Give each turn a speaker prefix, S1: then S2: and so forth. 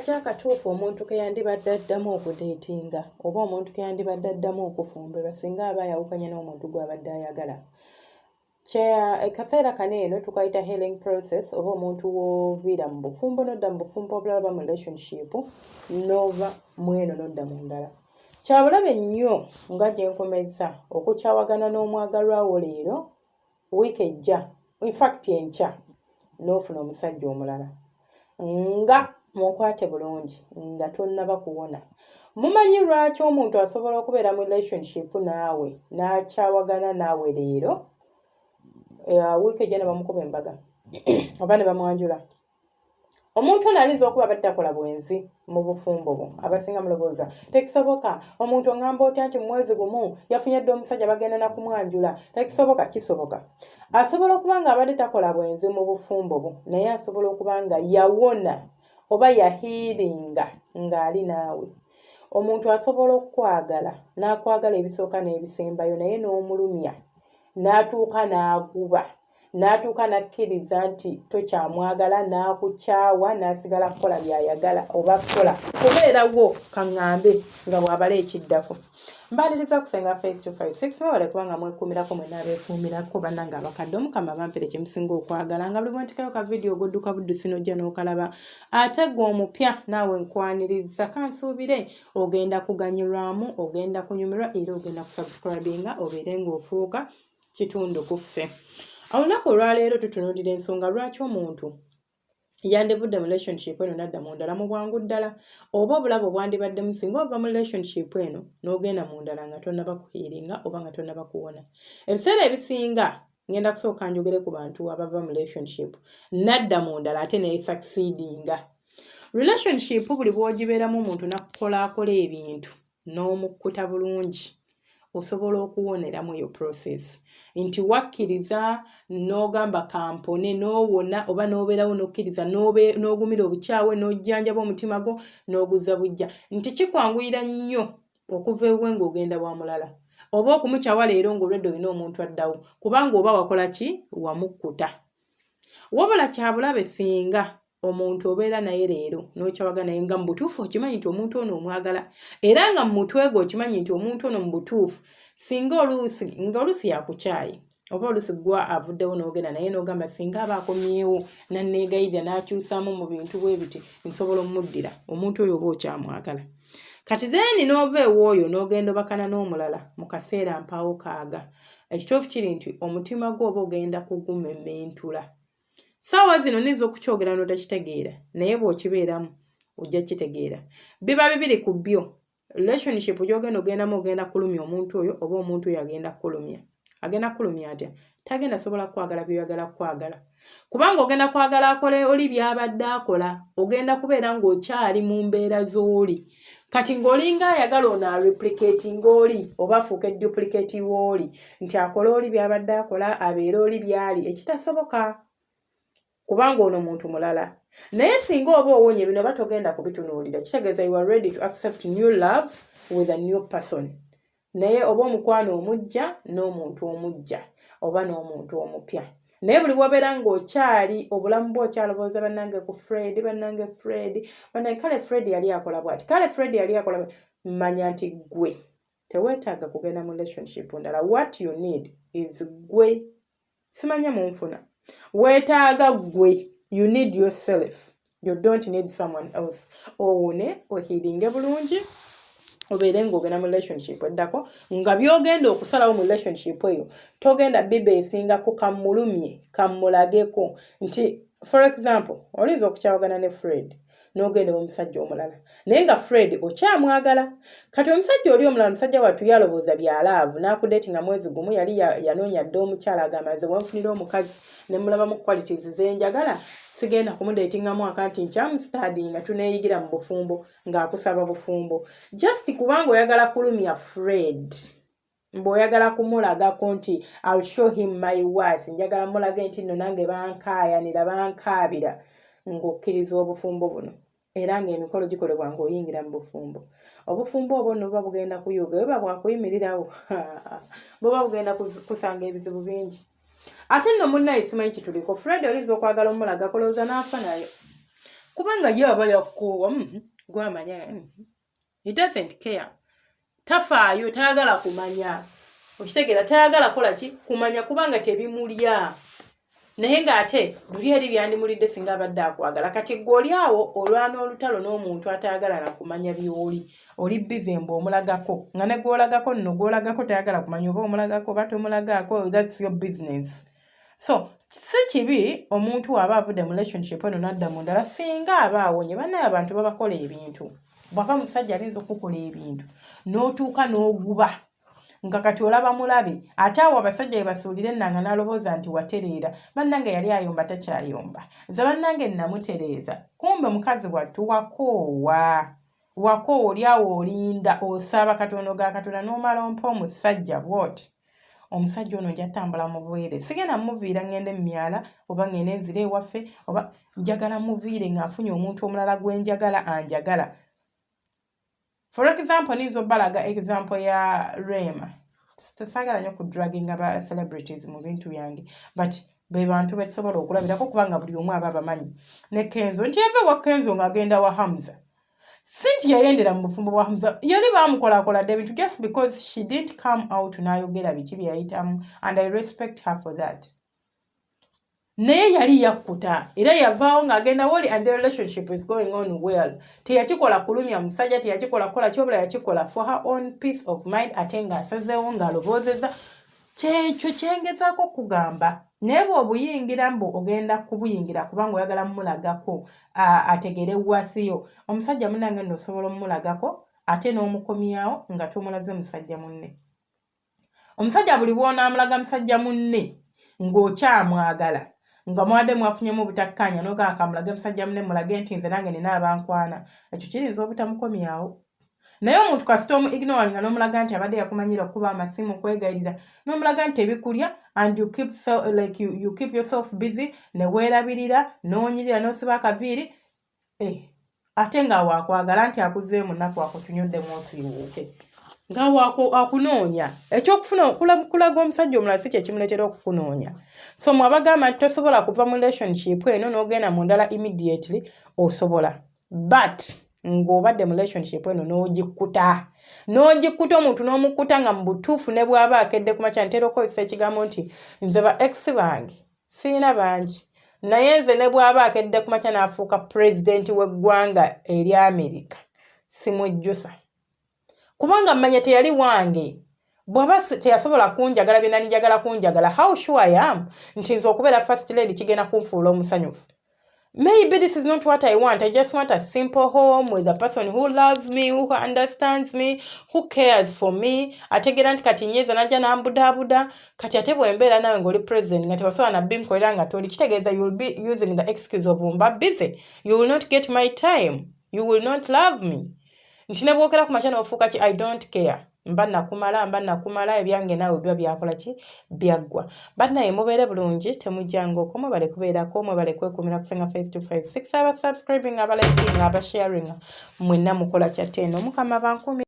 S1: kyakatuufu omuntu ke yandibadde addamu okudeetinga oba omuntu ke yandibadde addamu okufumbirwa singa aba yawukanya n'omuntu gw'abadde ayagala. Akaseera kano eno tukayita healing process oba omuntu w'oviira mu bufumbo n'odda mu bufumbo obulala oba mu relationship n'ova mu eno n'odda mu ndala. Kyabulabe nnyo nga gye nkomezza okukyawagana n'omwagalwa wo leero wiiki ejja in fact enkya n'ofuna omusajja omulala nga mukwate bulungi nga tonnaba kuwona. Mumanyi lwaki omuntu asobola okubeera mu relationship naawe n'akyawagana naawe leero wiiki ejja ne bamukuba embaga oba ne bamwanjula. Omuntu ono alinza okuba baddakola bwenzi mu bufumbo bwo abasinga mulowooza tekisoboka omuntu oŋŋamba otya nti mu mwezi gumu yafunye dda omusajja bagenda na kumwanjula tekisoboka. Kisoboka. Asobola okuba nga abadde takola bwenzi mu bufumbo bwo naye asobola okuba nga yawona oba yahiiringa ng'ali naawe. Omuntu asobola okukwagala n'akwagala ebisooka n'ebisembayo naye n'omulumya n'atuuka n'aguba n'atuuka n'akkiriza nti tokyamwagala n'akukyawa n'asigala kukola by'ayagala oba kukola kubeerawo kaŋŋambe nga bw'abala ekiddako. Mbaliriza kusenga 5256 mwebale kubanga mwekuumirako mwenna abeekuumirako bannange abakadde omukama bampere kye musinga okwagala nga buli bwentekayo ka vidiyo godduka buddusi n'ojja n'okalaba ate gwe omupya naawe nkwaniriza kansuubire ogenda kuganyulwamu ogenda kunyumirwa era ogenda kusubscribinga obeere ng'ofuuka kitundu ku ffe. Olunaku olwaleero tutunuulira ensonga lwaki omuntu yandivudde mu relationship eno n'adda mu ndala mu bwangu ddala oba obulabe obwandibaddemu singa ova mu relationship eno n'ogenda mu ndala nga tonnaba kuhiiringa oba nga tonnaba kuwona. Ebiseera ebisinga ngenda kusooka njogere ku bantu abava mu relationship n'adda mu ndala ate ne succeedinga. Relationship buli bw'ogibeeramu omuntu n'akola ebintu n'omukkuta bulungi osobola okuwoneramu eyo process nti wakkiriza n'ogamba kampone n'owona oba n'obeerawo n'okkiriza n'ogumira obukyawe n'ojjanjaba omutima gwo n'oguzza bujja nti kikwanguyira nnyo okuva ewe ng'ogenda bwa mulala oba okumukyawa leero ng'olwedde olina omuntu addawo kubanga oba wakola ki wamukkuta. Wabula kyabulabe singa omuntu obeera naye leero n'okyawaga naye nga mu butuufu okimanyi nti omuntu ono omwagala era nga mu mutwe gwe okimanyi nti omuntu ono mu butuufu singa oluusi yakukyaye oba oluusi gwa avuddewo n'ogenda naye n'ogamba singa aba akomyewo n'anneegayirira n'akyusaamu mu bintu bwe biti nsobola omuddira omuntu oyo oba okyamwagala. Kati zeeni n'ova ewooyo n'ogenda obakana n'omulala mu kaseera mpaawo kaaga ekituufu kiri nti omutima gwe oba ogenda kugumementula. Saawa zino niyinza okukyogera n'otakitegeera naye bw'okibeeramu ojja kitegeera. Biba bibiri ku byo. Relationship gy'ogendamu ogenda kulumya omuntu oyo oba omuntu oyo agenda kulumya. Agenda kulumya atya? Tagenda sobola kwagala by'oyagala kwagala. Kubanga ogenda kwagala akole oli by'abadde akola ogenda kubeera ng'okyali mu mbeera z'oli. Kati ng'olinga ayagala ono areplicating oli oba afuuke duplicate w'oli nti akole oli by'abadde akola abeere oli by'ali ekitasoboka. Kubanga ono muntu mulala. Naye singa oba owonye bino oba togenda kubitunuulira kitegeeza you are ready to accept new love with a new person. Naye oba omukwano omujja n'omuntu omujja oba n'omuntu omupya. Naye buli bw'obeera ng'okyali obulamu bwo okyalowooza bannange ku Fred bannange kale Fred yali akola bw'ati kale Fred yali akola bw'ati manya nti ggwe teweetaaga kugenda mu relationship ndala. What you need is ggwe simanya munfuna weetaaga ggwe. You need yourself. You don't need someone else. Owone ohiiringe bulungi obeere ng'ogenda mu relationship eddako nga by'ogenda okusalawo mu relationship eyo togenda biba esingako kammulumye kammulageko nti for example oyinza okukyawagana ne Fred n'ogenda omusajja omulala naye nga Fred okyamwagala. Kati omusajja oli omulala musajja wattu yalowooza bya laavu n'akudeetinga mwezi gumu yali yanoonya dda omukyala agamba nze wanfunira omukazi ne mulaba mu qualities ze njagala sigenda kumudeetingamu akanti nkyamustudy nga tuneeyigira mu bufumbo ng'akusaba bufumbo just kubanga oyagala kulumya Fred mbw'oyagala kumulagako nti I'll show him my worth njagala mulage nti nno nange bankaayanira bankaabira ng'okkiriza obufumbo buno era ng'emikolo gikolebwa ng'oyingira mu bufumbo. Obufumbo obwo nno buba bugenda kuyuga buba bwakuyimirirawo buba bugenda kusanga ebizibu bingi. Ate nno munnaye simanyi kituliko Fred oyinza okwagala omulaga kolooza n'afa nayo kubanga ye aba yakoowa gwamanya he doesn't care tafaayo tayagala kumanya okitegeera tayagala kola ki kumanya kubanga tebimulya naye ng'ate luli eri byandimulidde singa abadde akwagala kati gwe oli awo olwana olutalo n'omuntu atayagala na kumanya by'oli oli bize mbu omulagako nga ne gw'olagako nno gw'olagako tayagala kumanya oba omulagako oba tomulagako that's your business. So si kibi omuntu aba avudde mu relationship eno n'adda mu ndala singa aba awonye bannaye abantu babakola ebintu bw'aba musajja alinza okukola ebintu n'otuuka n'oguba nga kati olaba mulabe ate awo abasajja bwe basuulira ennanga n'alowooza nti watereera bannange yali ayomba takyayomba nze bannange namutereeza kumbe mukazi wattu wakoowa oli awo olinda osaba katono ga katonda n'omala ompa omusajja bwoti omusajja ono njatambula mu bwere sigenda muviira ngende mumyala oba ngende nzira ewaffe oba njagala muviire ng'afunye omuntu omulala gwe njagala anjagala. For example, nizo balaga example ya Rema. Tesagala nnyo ku dragging aba celebrities mu bintu byange. But be bantu betusobola okulabirako kubanga buli omu aba abamanyi. Ne Kenzo nti yava wa Kenzo ng'agenda wa Hamza. Sinti yayendera mu bufumbo bwa Hamza. Yali bamukolakoladde ebintu just because she didn't come out n'ayogera biki bye yayitamu and I respect her for that. Naye yali yakkuta era yavaawo ng'agenda woli and the relationship is going on well. Teyakikola kulumya musajja, teyakikola kukola kyobula yakikola for her own peace of mind ate ng'asazeewo ng'aloboozezza kyekyo kyengezaako kugamba. Naye bw'obuyingira mbu ogenda kubuyingira kubanga oyagala mmulagako ategere wasiyo omusajja munnange nno osobola ommulagako ate n'omukomyawo nga tomulaze musajja munne. Omusajja buli bw'onaamulaga musajja munne ng'okyamwagala nga mwadde mwafunyemu obutakkaanya n'ogakamulage musajja munne mulage nti nze nange nina abankwana ekyo kirinza obutamukomyawo. Naye omuntu kasita omu ignoring nga n'omulaga nti abadde yakumanyira okuba amasimu kwegayirira n'omulaga nti ebikulya and you keep yourself busy ne weerabirira n'onyirira n'osiba akaviiri ate nga waakwagala nti akuzeemu nnaku akutunyodde mu osiiwuuke nga akunoonya ekyokufuna kulaga omusajja omulala si kye kimuleetera okukunoonya. So mwabagamba nti tosobola kuva mu relationship eno n'ogenda mu ndala immediately osobola but ng'obadde mu relationship eno n'ogikkuta omuntu n'omukkuta nga mu butuufu ne bw'aba akedde ku makya ntera okukozesa ekigambo nti nze ba ex bange sirina bangi naye nze ne bw'aba akedde ku makya n'afuuka pulezidenti w'eggwanga erya Amerika simujjusa kubanga mmanya teyali wange bw'aba teyasobola kunjagala bye nanijagala kunjagala how sure I am nti nze okubeera first lady kigenda kunfuula omusanyufu. Maybe this is not what I want. I just want a simple home with a person who loves me, who understands me, who cares for me. Ategera nti kati nyeza najja n'ambudaabuda kati ate bw'embeera nawe ng'oli president nga tewasobola nabbi nkolera nga toli kitegeeza you will be using the excuse of mba busy. You will not get my time. You will not love me. Nti ne bwokera ku makya n'ofuuka ki I don't care. Mba nakumala ebyange naawe biba byakola ki byaggwa. Bannaye mubeere bulungi temujjanga okwo mwebale kubeerako mwebale kwekumira kusenga face to face 6 aba subscribing aba liking aba sharing mwenna mukola kyateno mukama bankumi